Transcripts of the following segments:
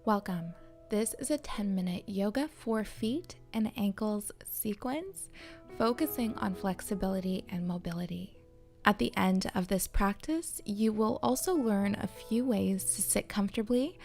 Welcome. This is a 10-minute yoga for feet and ankles sequence focusing on flexibility and mobility. At the end of this practice, you will also learn a few ways to sit comfortably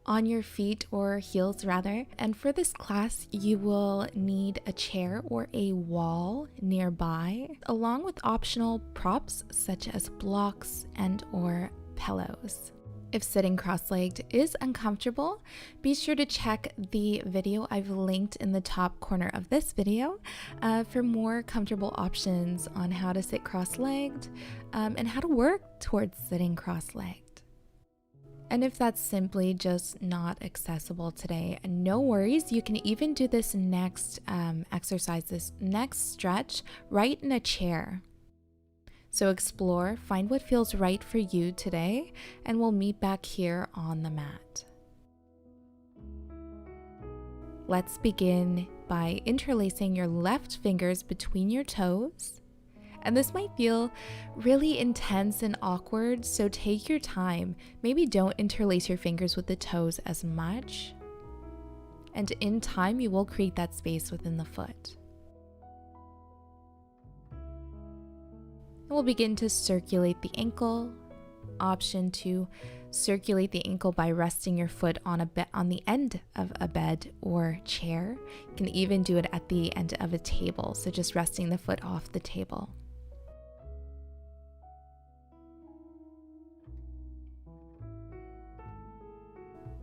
on your feet or heels rather. And for this class, you will need a chair or a wall nearby, along with optional props such as blocks and or pillows. If sitting cross-legged is uncomfortable, be sure to check the video I've linked in the top corner of this video for more comfortable options on how to sit cross-legged and how to work towards sitting cross-legged. And if that's simply just not accessible today, no worries. You can even do this next exercise, this next stretch, right in a chair. So explore, find what feels right for you today, and we'll meet back here on the mat. Let's begin by interlacing your left fingers between your toes. And this might feel really intense and awkward, so take your time. Maybe don't interlace your fingers with the toes as much. And in time, you will create that space within the foot. And we'll begin to circulate the ankle. Option to circulate the ankle by resting your foot on the end of a bed or chair. You can even do it at the end of a table, so just resting the foot off the table.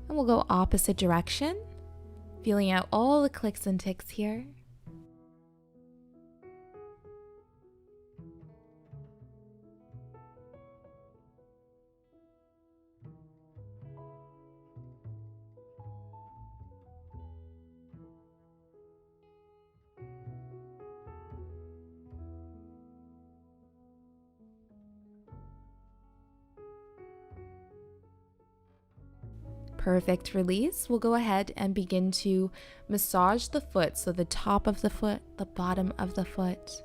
And we'll go opposite direction, feeling out all the clicks and ticks here. Perfect release. We'll go ahead and begin to massage the foot. So the top of the foot, the bottom of the foot.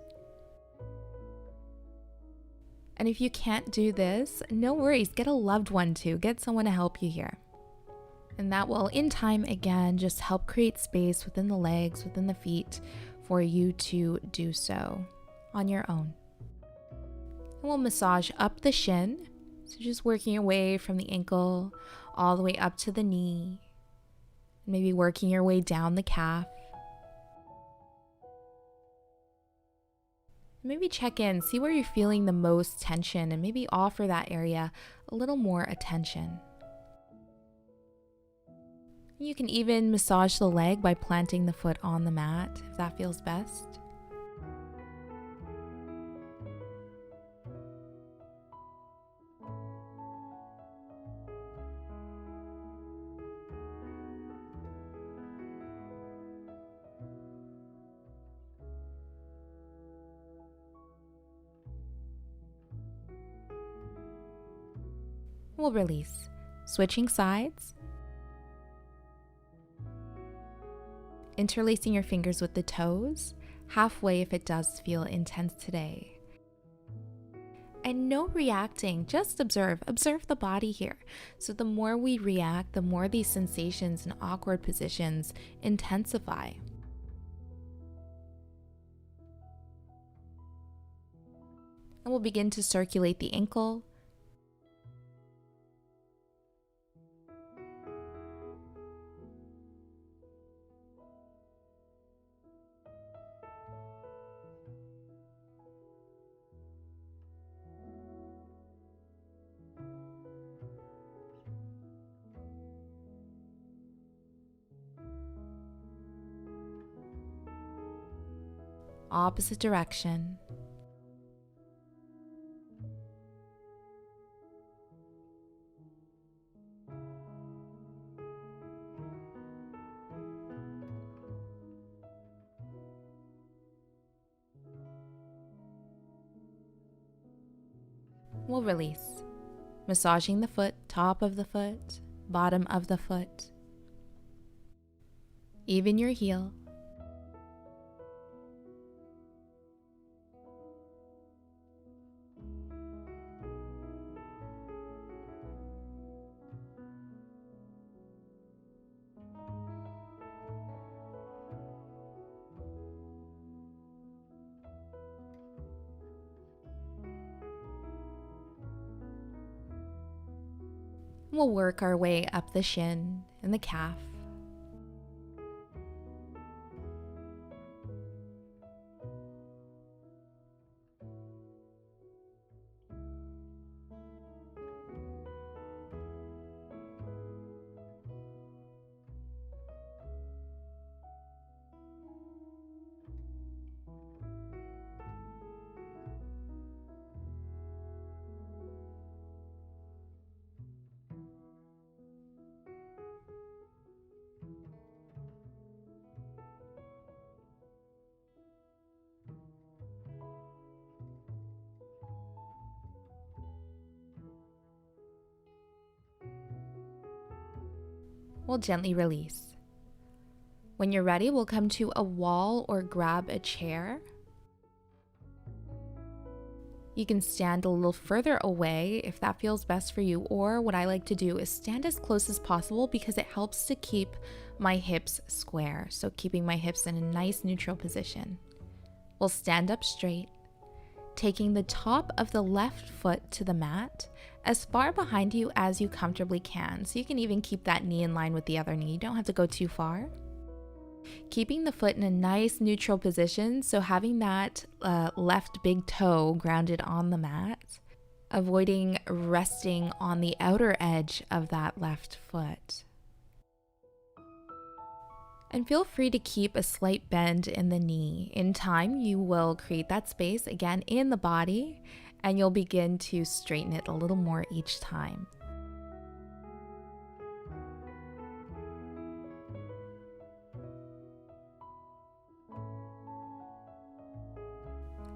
And if you can't do this, no worries. Get a loved one to. Get someone to help you here. And that will, in time, again, just help create space within the legs, within the feet for you to do so on your own. And we'll massage up the shin. So just working your way from the ankle all the way up to the knee, maybe working your way down the calf. Maybe check in, see where you're feeling the most tension, and maybe offer that area a little more attention. You can even massage the leg by planting the foot on the mat if that feels best. We'll release. Switching sides. Interlacing your fingers with the toes, halfway if it does feel intense today. And no reacting, just observe. Observe the body here. So the more we react, the more these sensations and awkward positions intensify. And we'll begin to circulate the ankle. Opposite direction. We'll release. Massaging the foot, top of the foot, bottom of the foot. Even your heel. We'll work our way up the shin and the calf. We'll gently release. When you're ready, we'll come to a wall or grab a chair. You can stand a little further away if that feels best for you, or what I like to do is stand as close as possible because it helps to keep my hips square, so keeping my hips in a nice neutral position. We'll stand up straight, taking the top of the left foot to the mat as far behind you as you comfortably can, so you can even keep that knee in line with the other knee. You don't have to go too far. Keeping the foot in a nice neutral position, so having that left big toe grounded on the mat, avoiding resting on the outer edge of that left foot. And feel free to keep a slight bend in the knee. In time, you will create that space again in the body, and you'll begin to straighten it a little more each time.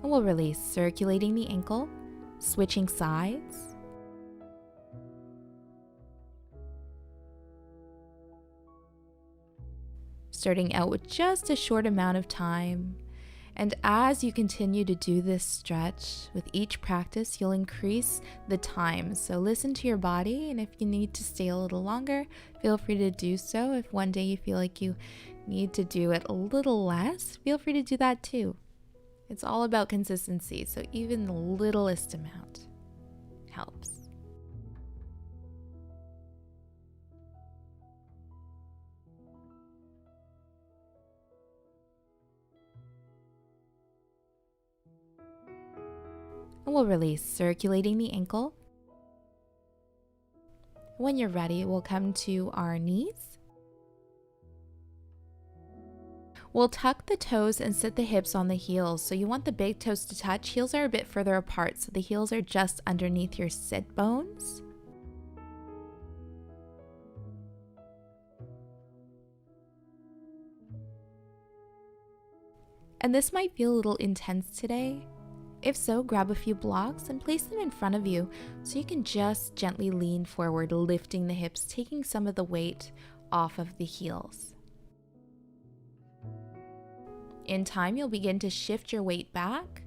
And we'll release, circulating the ankle, switching sides. Starting out with just a short amount of time. And as you continue to do this stretch, with each practice, you'll increase the time. So listen to your body, and if you need to stay a little longer, feel free to do so. If one day you feel like you need to do it a little less, feel free to do that too. It's all about consistency, so even the littlest amount helps. And we'll release, circulating the ankle. When you're ready, we'll come to our knees. We'll tuck the toes and sit the hips on the heels. So you want the big toes to touch. Heels are a bit further apart, so the heels are just underneath your sit bones. And this might feel a little intense today. If so, grab a few blocks and place them in front of you so you can just gently lean forward, lifting the hips, taking some of the weight off of the heels. In time, you'll begin to shift your weight back,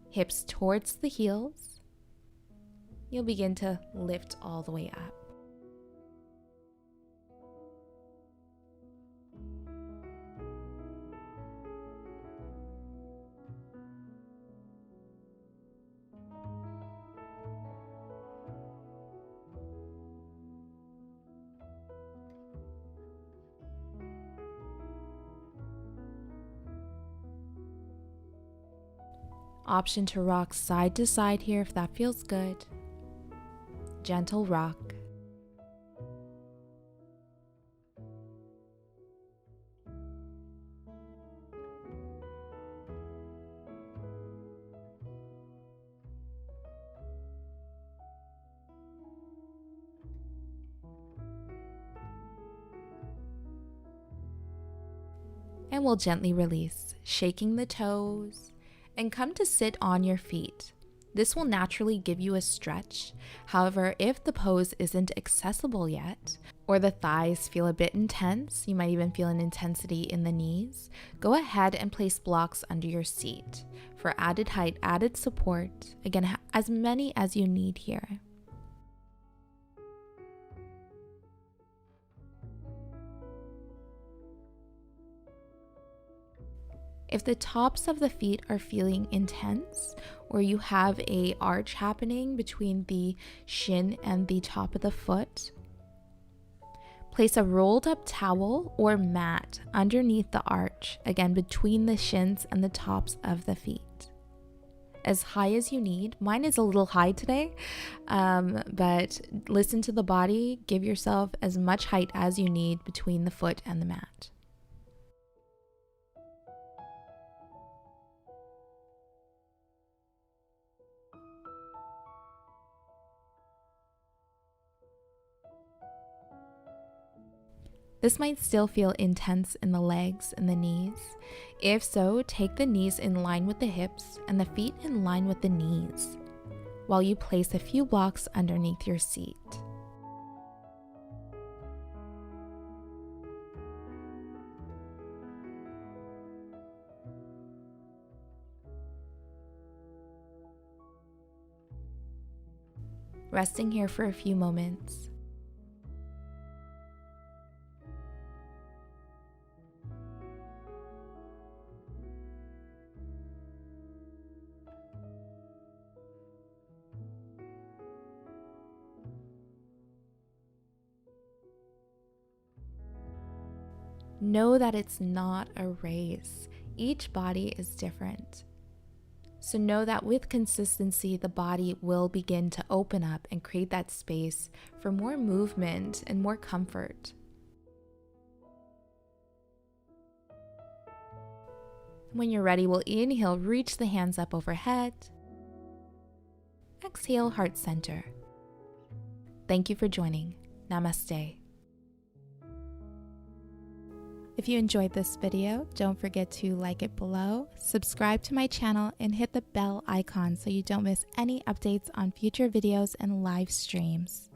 hips towards the heels. You'll begin to lift all the way up. Option to rock side to side here if that feels good. Gentle rock. And we'll gently release, shaking the toes, and come to sit on your feet. This will naturally give you a stretch. However, if the pose isn't accessible yet, or the thighs feel a bit intense, you might even feel an intensity in the knees, go ahead and place blocks under your seat for added height, added support. Again, as many as you need here. If the tops of the feet are feeling intense, or you have a arch happening between the shin and the top of the foot, place a rolled up towel or mat underneath the arch, again between the shins and the tops of the feet. As high as you need. Mine is a little high today, but listen to the body. Give yourself as much height as you need between the foot and the mat. This might still feel intense in the legs and the knees. If so, take the knees in line with the hips and the feet in line with the knees, while you place a few blocks underneath your seat. Resting here for a few moments. Know that it's not a race. Each body is different. So know that with consistency, the body will begin to open up and create that space for more movement and more comfort. When you're ready, we'll inhale, reach the hands up overhead. Exhale, heart center. Thank you for joining. Namaste. If you enjoyed this video, don't forget to like it below, subscribe to my channel, and hit the bell icon so you don't miss any updates on future videos and live streams.